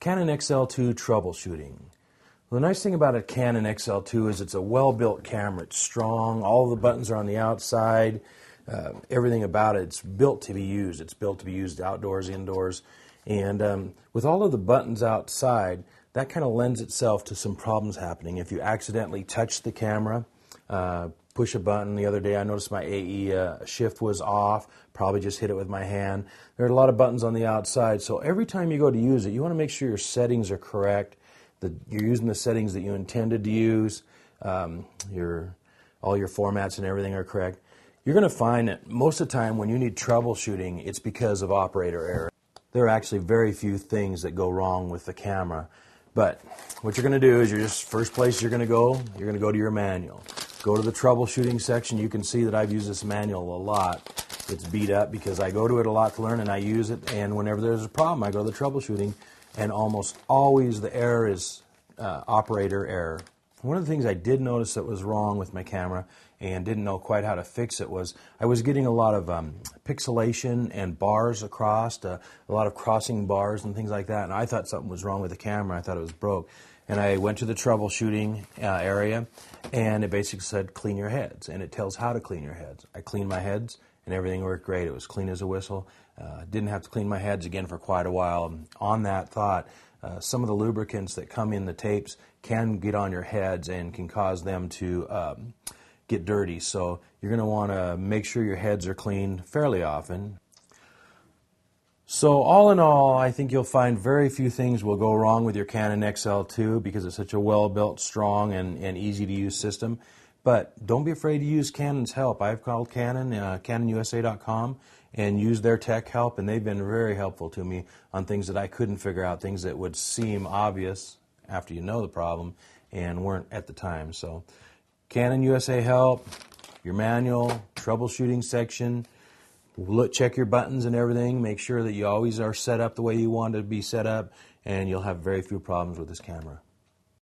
Canon XL2 Troubleshooting. Well, the nice thing about a Canon XL2 is it's a well-built camera. It's strong. All the buttons are on the outside. Everything about it's built to be used. It's built to be used outdoors, indoors. And with all of the buttons outside, that kind of lends itself to some problems happening. If you accidentally touch the camera, push a button. The other day I noticed my AE shift was off, probably just hit it with my hand. There are a lot of buttons on the outside, so every time you go to use it, you want to make sure your settings are correct, that you're using the settings that you intended to use, all your formats and everything are correct. You're going to find that most of the time when you need troubleshooting, it's because of operator error. There are actually very few things that go wrong with the camera. But what you're going to do is first place you're going to go to your manual. Go to the troubleshooting section. You can see that I've used this manual a lot. It's beat up because I go to it a lot to learn and I use it, and whenever there's a problem I go to the troubleshooting, and almost always the error is operator error. One of the things I did notice that was wrong with my camera and didn't know quite how to fix it was I was getting a lot of pixelation and bars across, a lot of crossing bars and things like that, and I thought something was wrong with the camera. I thought it was broke. And I went to the troubleshooting area, and it basically said clean your heads, and it tells how to clean your heads. I cleaned my heads, and everything worked great. It was clean as a whistle. Didn't have to clean my heads again for quite a while. On that thought, some of the lubricants that come in the tapes can get on your heads and can cause them to get dirty. So you're going to want to make sure your heads are cleaned fairly often. So all in all, I think you'll find very few things will go wrong with your Canon XL2 because it's such a well-built, strong, and easy-to-use system. But don't be afraid to use Canon's help. I've called Canon, CanonUSA.com, and used their tech help, and they've been very helpful to me on things that I couldn't figure out, things that would seem obvious after you know the problem and weren't at the time. So Canon USA help, your manual, troubleshooting section. Check your buttons and everything. Make sure that you always are set up the way you want to be set up, and you'll have very few problems with this camera.